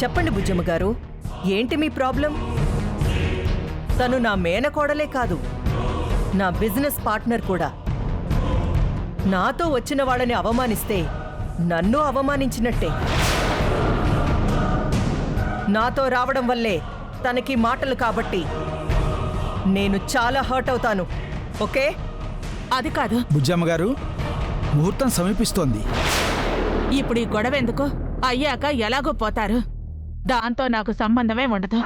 చెప్పండి బుజ్జమ్మ గారు, ఏంటి మీ ప్రాబ్లం? తను నా మేనకోడలే కాదు, నా బిజినెస్ పార్ట్నర్ కూడా. నాతో వచ్చిన వాళ్ళని అవమానిస్తే నన్ను అవమానించినట్టే. నాతో రావడం వల్లే తనకి మాటలు కాబట్టి నేను చాలా హర్ట్ అవుతాను. ఓకే? అది కాదు బుజ్జమ్మ గారు, ముహూర్తం సమీపిస్తోంది. ఇప్పుడు ఈ గొడవ ఎందుకు? అయ్యాక ఎలాగో పోతారు, దాంతో నాకు సంబంధమే ఉండదు.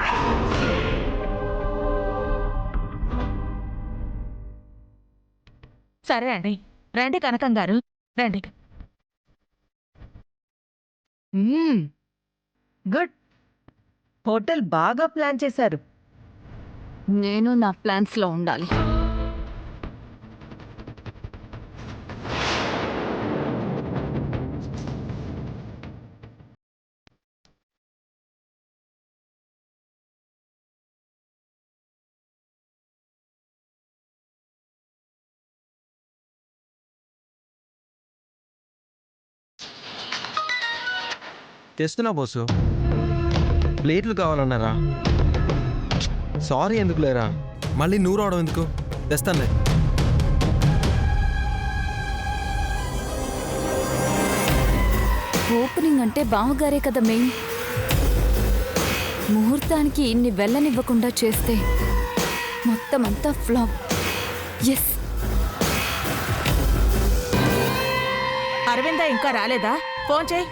సరే అండి, రండి కనకం గారు, రండి. గుడ్. హోటల్ బాగా ప్లాన్ చేశారు. నేను నా ప్లాన్స్లో ఉండాలి. తెస్తున్నా బోసు. ప్లేట్లు కావాలన్నారా? సారీ ఎందుకు లేరా, మళ్ళీ నువ్వు రావడం ఎందుకు? తెస్తానులే. ఓపెనింగ్ అంటే బావగారే కదా మెయిన్. ముహూర్తానికి ఇన్ని వెళ్ళనివ్వకుండా చేస్తే మొత్తం అంతా ఫ్లాప్. ఎస్. అరవింద ఇంకా రాలేదా? ఫోన్ చేయి.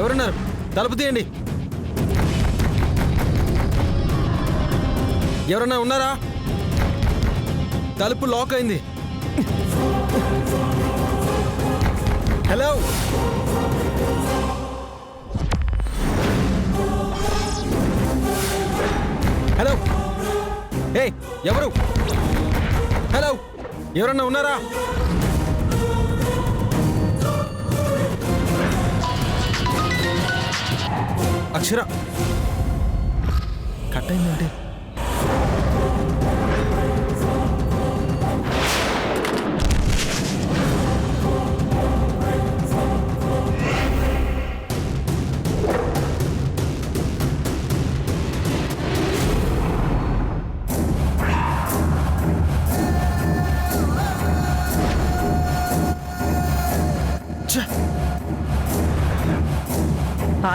ఎవరున్నారు? తలుపు తీయండి. ఎవరన్నా ఉన్నారా? తలుపు లాక్ అయింది. హలో, హలో, ఏ ఎవరు? హలో, ఎవరన్నా ఉన్నారా? అక్షర కట్ అయిందంటే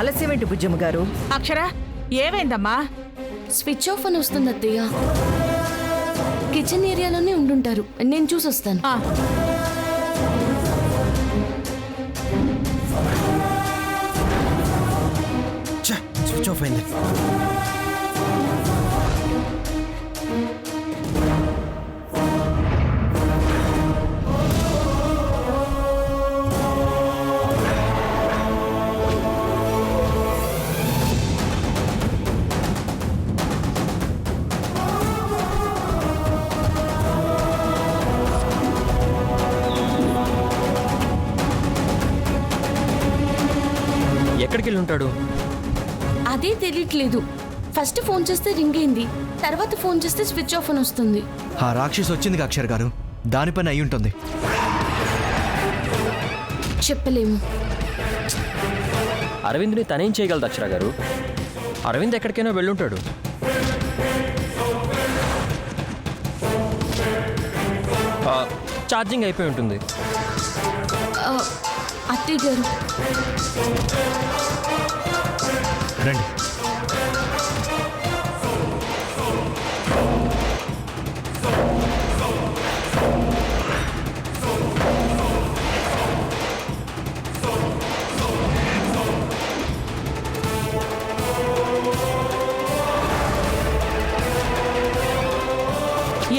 ఆలస్యం ఏంటి బుజ్జమ్మ గారు? అక్షర, ఏమైందమ్మా? స్విచ్ ఆఫ్ అని వస్తుంది అత్తయ్య. కిచెన్ ఏరియాలోనే ఉండుంటారు, నేను చూసొస్తాను. స్విచ్ ఆఫ్ అయింది. ఎక్కడికి వెళ్ళి ఉంటాడు? అదే తెలియట్లేదు. ఫస్ట్ ఫోన్ చేస్తే రింగ్ అయింది, తర్వాత ఫోన్ చేస్తే స్విచ్ ఆఫ్ అని వస్తుంది. ఆ రాక్షసి వచ్చింది అక్షర్ గారు, దానిపైన అయి ఉంటుంది. చెప్పలేము. అరవింద్ని తనేం చేయగలదు అక్షర గారు? అరవింద్ ఎక్కడికైనా వెళ్ళుంటాడు. ఛార్జింగ్ అయిపోయి ఉంటుంది. అత్తయ్య గారు, రండి.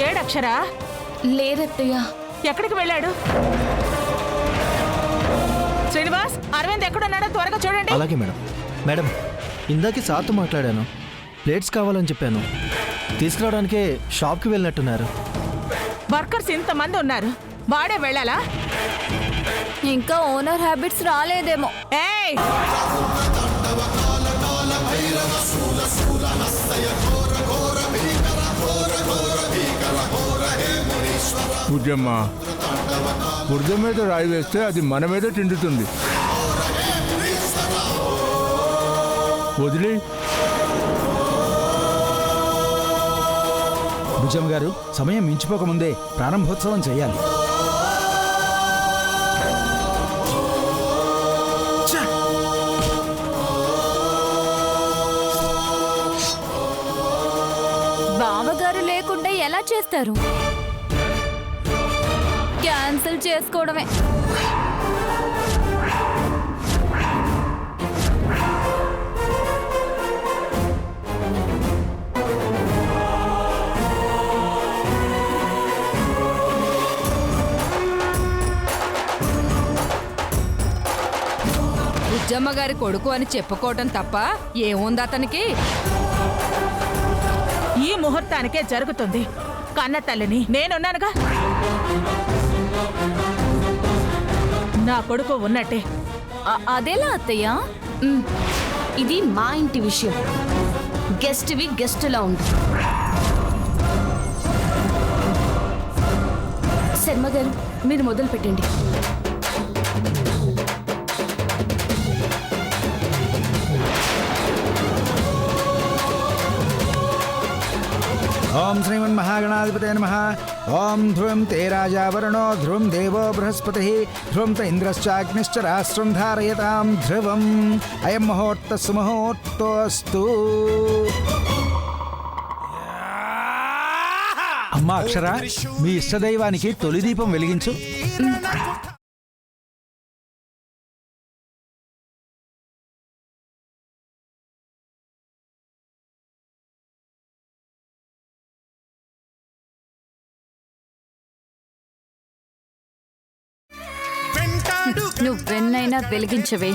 ఏడక్షరా లేరత్తయ్య. ఎక్కడికి వెళ్ళాడు? శ్రీనివాస్, అరవింద్ ఎక్కడున్నాడో త్వరగా చూడండి. అలాగే మేడం. మేడం, ఇందాకే సార్తో మాట్లాడాను. ప్లేట్స్ కావాలని చెప్పాను. తీసుకురావడానికే షాప్కి వెళ్ళినట్టున్నారు. వర్కర్స్ ఇంతమంది ఉన్నారు, వాడే వెళ్ళాలా? ఇంకా ఓనర్ హ్యాబిట్స్ రాలేదేమో. ఏయ్, బుజ్జమ్మ, బురద మీద రాయి వేస్తే అది మన మీద తిండుతుంది. వదిలి. భుజం గారు, సమయం మించిపోకముందే ప్రారంభోత్సవం చేయాలి. బావగారు లేకుండా ఎలా చేస్తారు? క్యాన్సిల్ చేసుకోవడమే. బుజ్జమ్మ గారి కొడుకు అని చెప్పుకోవటం తప్ప ఏముంది అతనికి? ఈ ముహూర్తానికే జరుగుతుంది. కన్న తల్లిని నేనున్నానుగా. నా కొడుకు ఉన్నట్టే. అదేలా అత్తయ్య? ఇది మా ఇంటి విషయం. గెస్ట్వి గెస్టులా ఉంది. శర్మ గారు, మీరు మొదలు పెట్టండి. ఓం శ్రీమన్మహాగణాధిపతే నమః. ఓం ధ్రువం తే రాజా వరుణో ధ్రువం దేవో బృహస్పతి ధ్రువం త ఇంద్రశ్చాగ్నిశ్చ రాష్ట్రం ధారయతాం ధ్రువం. అయం ముహూర్త సుముహూర్తోస్తు. అమ్మా అక్షర, మీ ఇష్టదైవానికి తొలి దీపం వెలిగించు. నువ్వెన్నైనా వెలిగించవే,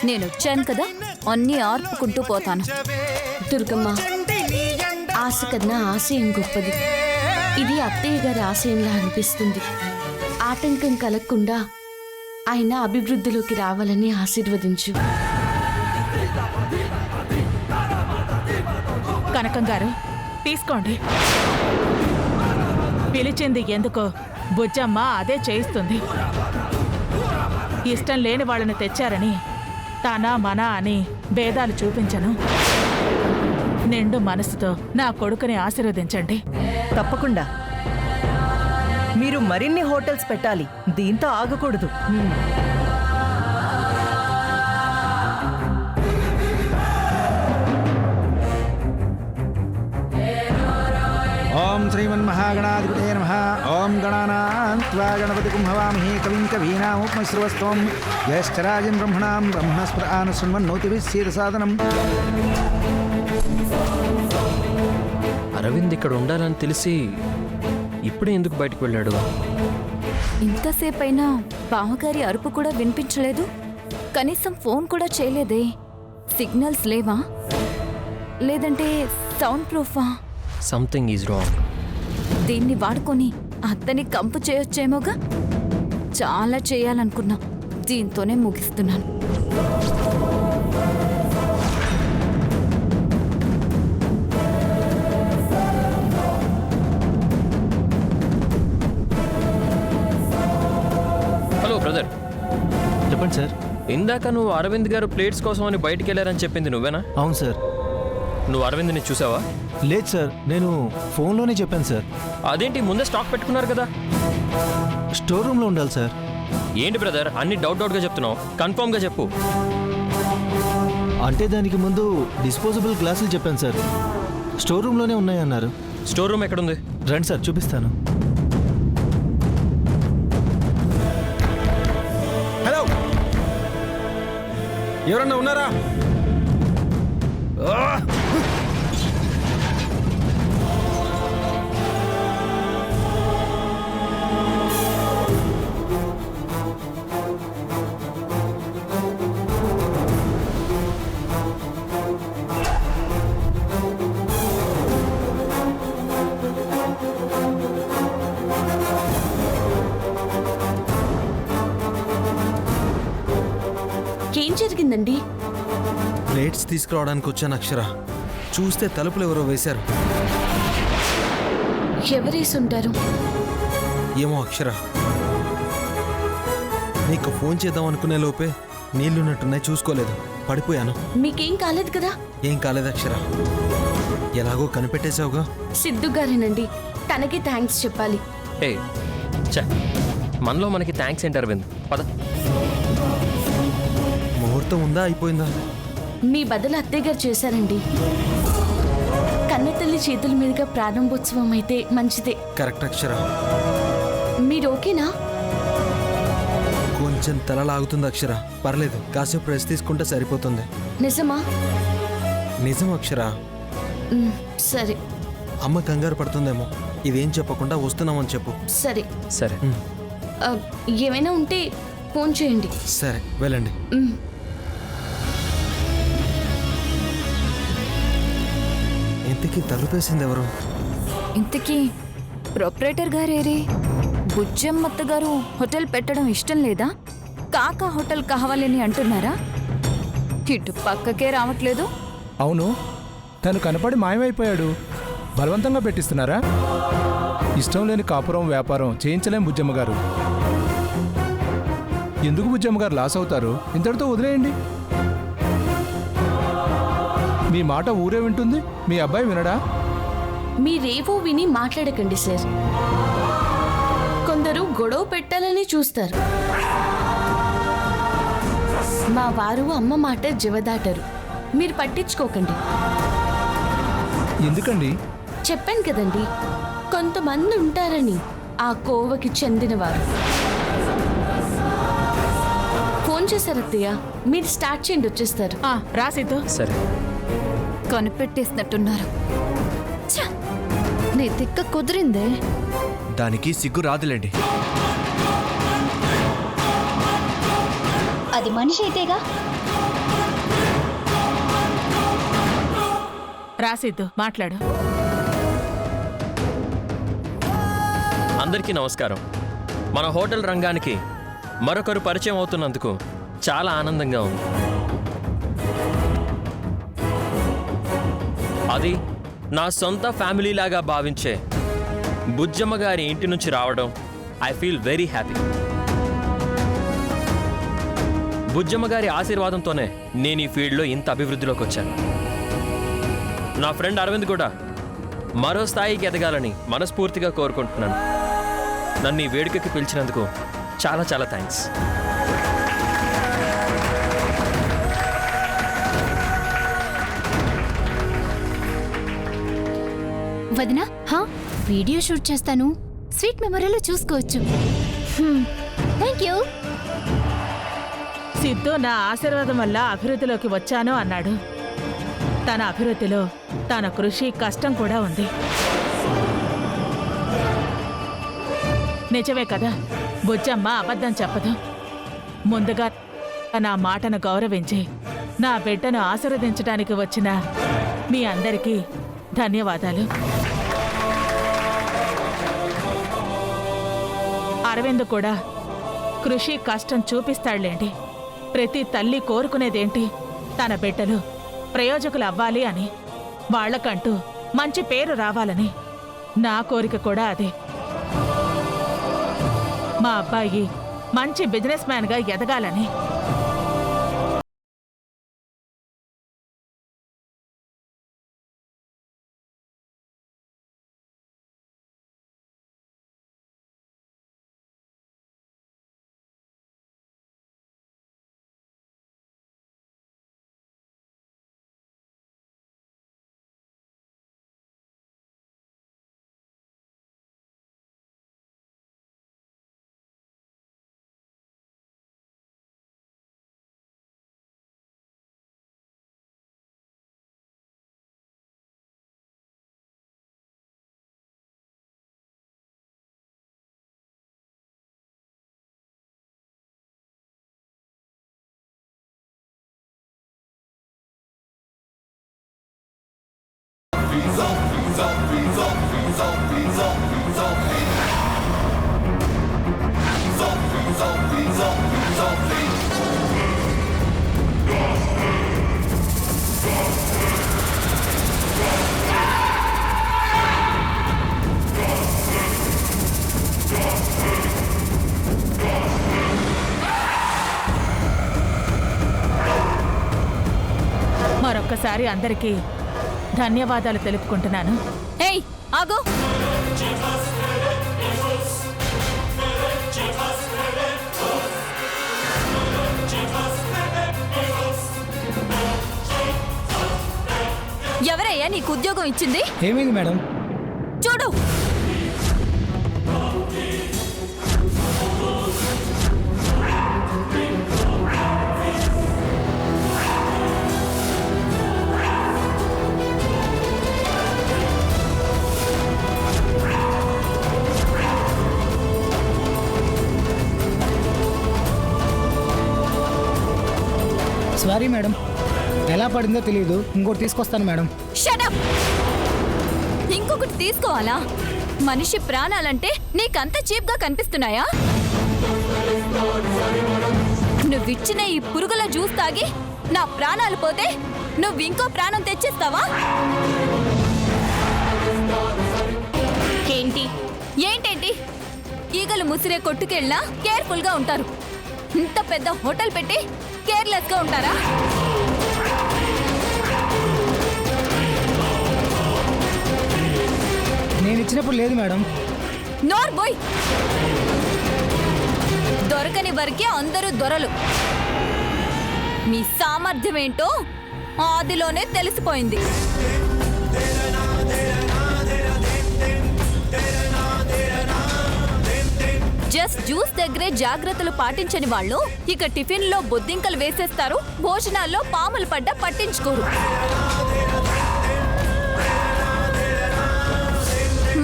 నేను వచ్చాను కదా, అన్నీ ఆర్పుకుంటూ పోతాను. దుర్గమ్మ, ఆశ కన్నా ఆశయం గొప్పది. ఇది అత్తయ్య గారి ఆశయంలా అనిపిస్తుంది. ఆటంకం కలగకుండా ఆయన అభివృద్ధిలోకి రావాలని ఆశీర్వదించు. కనకం గారు, తీసుకోండి. పిలిచింది ఎందుకో బుజ్జమ్మ అదే చేయిస్తుంది. ఇష్టం లేని వాళ్ళని తెచ్చారని తన మన అని భేదాలు చూపించను. నిండు మనసుతో నా కొడుకుని ఆశీర్వదించండి. తప్పకుండా. మీరు మరిన్ని హోటల్స్ పెట్టాలి, దీంతో ఆగకూడదు. ఓం శ్రీమన్మహాగణాధిపతే నమః. ఓం గణానాం త్వా గణపతిం హవామహే కవిం కవీనాముపమశ్రవస్త్వం జ్యేష్ఠరాజం బ్రహ్మణాం బ్రహ్మస్పృ ఆనశృణ్వన్నోతిభిः సేదసాదనం. అరవింద్ ఇక్కడ ఉండాలని తెలిసి ఇప్పుడే ఎందుకు బయటకు వెళ్ళాడు? ఇంతసేపైనా బావగారి అరుపు కూడా వినిపించలేదు. కనీసం ఫోన్ కూడా చేయలేదే. సిగ్నల్స్ లేవా? లేదంటే సౌండ్ ప్రూఫా? Something is wrong. దీన్ని వాడుకొని అత్తని కంపు చేయొచ్చేమోగా. చాలా చేయాలనుకున్నా, దీంతోనే ముగిస్తున్నాను. Hello brother. చెప్పండి సార్. ఇందాక నువ్వు అరవింద్ గారు ప్లేట్స్ కోసం అని బయటికి వెళ్ళారని చెప్పింది నువ్వేనా? అవును సార్. నువ్వు అరవింద్ని చూసావా? లేదు సార్, నేను ఫోన్లోనే చెప్పాను సార్. అదేంటి, ముందే స్టాక్ పెట్టుకున్నారు కదా? స్టోర్ రూమ్లో ఉండాలి సార్. ఏంటి బ్రదర్ అన్ని డౌట్గా చెప్తున్నావు? కన్ఫర్మ్గా చెప్పు. అంటే దానికి ముందు డిస్పోజబుల్ గ్లాసులు చెప్పాను సార్. స్టోర్ రూమ్లోనే ఉన్నాయన్నారు. స్టోర్ రూమ్ ఎక్కడుంది? రండి సార్ చూపిస్తాను. హలో, ఎవరన్నా ఉన్నారా? ఏం జరిగిందండి? ప్లేట్స్ తీసుకురావడానికి వచ్చాను అక్షర. చూస్తే తలుపులు ఎవరో వేశారు. ఎవరేసి ఉంటారు? ఏమో అక్షర, నీకు ఫోన్ చేద్దాం అనుకునే లోపే నీళ్లున్నట్టున్నాయి, చూసుకోలేదు, పడిపోయాను. మీకేం కాలేదు కదా? ఏం కాలేదు అక్షర, ఎలాగో కనిపెట్టేశావుగా. సిద్ధు గారేనండి, తనకి థ్యాంక్స్ చెప్పాలి. ఏ చ మనలో మనకి థ్యాంక్స్ ఏంటి అరవింద్? పద. ముహూర్తం ఉందా, అయిపోయిందా? మీ బదులు అత్తయ్య గారు చేశారండి. కన్నతల్లి చేతుల మీదుగా ప్రారంభోత్సవం అయితే మంచిదే. కరెక్ట్ అక్షర. మీరు ఓకేనా? కొంచెం తలలాగుతుంది అక్షర, పర్లేదు, కాసేపు రెస్ట్ తీసుకుంటే సరిపోతుంది. నిజమా? నిజం అక్షర. సరే. అమ్మ కంగారు పడుతుందేమో, ఇదేం చెప్పకుండా వస్తున్నామని చెప్పు. సరే సరే. ఏమైనా ఉంటే ఫోన్ చేయండి. సరే, వెళ్ళండి. ఇంతకీ తలుపేసింది ఎవరు? ఇంతకీ ప్రొపరేటర్ గారేరే? బుజ్జమ్మత్త గారు హోటల్ పెట్టడం ఇష్టం లేదా? కాకా హోటల్ కావాలని అంటున్నారా? ఇటు పక్కకే రావట్లేదు. అవును, తను కనపడి మాయమైపోయాడు. బలవంతంగా పెట్టిస్తున్నారా? ఇష్టం లేని కాపురం వ్యాపారం చేయించలేం బుజ్జమ్మ గారు. ఎందుకు బుజ్జమ్మ గారు లాస్ అవుతారు? ఇంతటితో వదిలేయండి. మీ మాట ఊరే వింటుంది, మీ అబ్బాయి వినడా? మీరేవో విని మాట్లాడకండి సార్. కొందరు గొడవ పెట్టాలని చూస్తారు. మా వారు అమ్మ మాట జవదాటరు. మీరు పట్టించుకోకండి. ఎందుకండి? చెప్పాను కదండి, కొంతమంది ఉంటారని, ఆ కోవకి చెందినవారు. ఫోన్ చేశారు అత్తయ్య, మీరు స్టార్ట్ చేయండి, వచ్చేస్తారు. రా సిద్ధు. సరే. కనిపెట్టేసినట్టున్నారు. ఛ! నీ తిక్క కుదిరిందే. దానికి సిగ్గు రాదులేండి. అది మనిషి అయితేగా. రా సిద్ధు, మాట్లాడు. అందరికీ నమస్కారం. మన హోటల్ రంగానికి మరొకరు పరిచయం అవుతున్నందుకు చాలా ఆనందంగా ఉంది. అది నా సొంత ఫ్యామిలీ లాగా భావించే బుజ్జమ్మ గారి ఇంటి నుంచి రావడం I feel very happy. Bujjamma గారి ఆశీర్వాదంతోనే నేను ఈ ఫీల్డ్లో ఇంత అభివృద్ధిలోకి వచ్చాను. నా ఫ్రెండ్ అరవింద్ కూడా మరో స్థాయికి ఎదగాలని మనస్ఫూర్తిగా కోరుకుంటున్నాను. నన్ను ఈ వేడుకకి పిలిచినందుకు చాలా చాలా థ్యాంక్స్. వదినా, వీడియో షూట్ చేస్తాను, స్వీట్ మెమరీలో చూసుకోవచ్చు. Thank you. సిద్ధు నా ఆశీర్వాదం వల్ల అభివృద్ధిలోకి వచ్చాను అన్నాడు. తన అభివృద్ధిలో తన కృషి, కష్టం కూడా ఉంది. నిజమే కదా, బుజ్జమ్మ అబద్ధం చెప్పదు. ముందుగా నా మాటను గౌరవించి నా బిడ్డను ఆశీర్వదించడానికి వచ్చిన మీ అందరికీ ధన్యవాదాలు. అరవింద్ కూడా కృషి, కష్టం చూపిస్తాడులేండి. ప్రతి తల్లి కోరుకునేదేంటి? తన బిడ్డలు ప్రయోజకులు అవ్వాలి అని, వాళ్లకంటూ మంచి పేరు రావాలని. నా కోరిక కూడా అదే. మా అబ్బాయి మంచి బిజినెస్ మ్యాన్గా ఎదగాలని. మరొక్కసారి అందరికీ ధన్యవాదాలు తెలుపుకుంటున్నాను. ఏయ్ ఆగు. ఎవరయ్యా నీకు ఉద్యోగం ఇచ్చింది? ఏమైంది మేడం? చూడు, సారీ మేడం, ఎలా పడిందో తెలియదు. ఇంకోటి తీసుకొస్తాను మేడం. Shut up. ఇంకొకటి తీసుకోవాలా? మనిషి ప్రాణాలంటే నీకంత చీప్గా కనిపిస్తున్నాయా? నువ్విచ్చిన ఈ పురుగుల జ్యూస్ తాగి నా ప్రాణాలు పోతే నువ్వు ఇంకో ప్రాణం తెచ్చిస్తావా? ఏంటేంటి? ఈగలు ముసిరే కొట్టుకెళ్ళినా కేర్ఫుల్గా ఉంటారు. ఇంత పెద్ద హోటల్ పెట్టి కేర్లెస్గా ఉంటారా? నేను ఇచ్చినప్పుడు లేదు మేడం. నోర్ బోయ్. దొరకని వరకే అందరూ దొరలు. మీ సామర్థ్యం ఏంటో ఆదిలోనే తెలిసిపోయింది. జస్ట్ జ్యూస్ దగ్గరే జాగ్రత్తలు పాటించని వాళ్ళు ఇక టిఫిన్లో బొద్దింకలు వేసేస్తారు, భోజనాల్లో పాములు పడ్డ పట్టించుకోరు.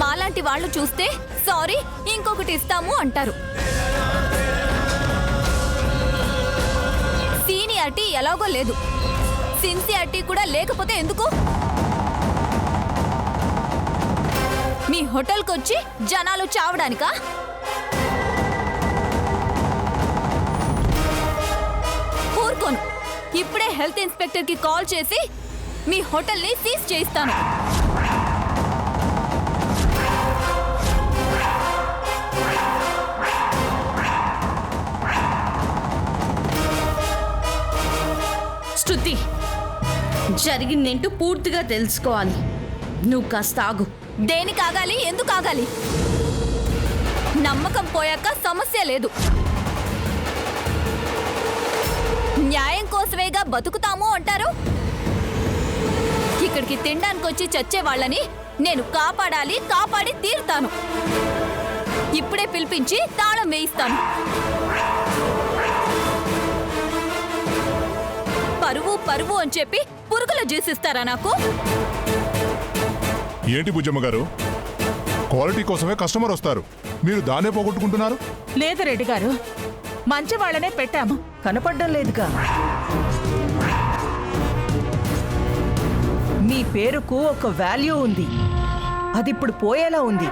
మాలాంటి వాళ్ళు చూస్తే సారీ ఇంకొకటి ఇస్తాము అంటారు. సీనియారిటీ ఎలాగో లేదు, సిన్సియారిటీ కూడా లేకపోతే ఎందుకు? మీ హోటల్కి వచ్చి జనాలు చావడానికా? ఊరుకోను. ఇప్పుడే హెల్త్ ఇన్స్పెక్టర్కి కాల్ చేసి మీ హోటల్ని సీజ్ చేయిస్తాను. శృతి, జరిగిందేంటో పూర్తిగా తెలుసుకోవాలి. నువ్వు కాస్త ఆగు. దేనికి ఆగాలి? ఎందుకు ఆగాలి? నమ్మకం పోయాక సమస్య లేదు. న్యాయం కోసమేగా బతుకుతాము అంటారు. ఇక్కడికి తినడానికి వచ్చి చచ్చే వాళ్ళని నేను కాపాడాలి, కాపాడి తీరుతాను. ఇప్పుడే పిలిపించి తాళం వేయిస్తాను. పరువు పరువు అని చెప్పి పురుగులు చేసిస్తారా నాకు? ఏంటి బుజ్జమ్మ గారు, క్వాలిటీ కోసమే కస్టమర్ వస్తారు, మీరు దాన్నే పోగొట్టుకుంటున్నారు. లేదు రెడ్డి గారు, మంచి వాళ్ళనే పెట్టాము. కనపడ్డం లేదుగా. మీ పేరుకు ఒక వాల్యూ ఉంది, అది ఇప్పుడు పోయేలా ఉంది.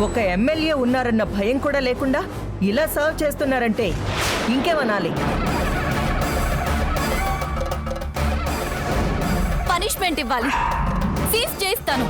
ఒక ఎమ్మెల్యే ఉన్నారన్న భయం కూడా లేకుండా ఇలా సర్వ్ చేస్తున్నారంటే ఇంకేమనాలి? పనిష్మెంట్ ఇవ్వాలి, సీజ్ చేస్తాను.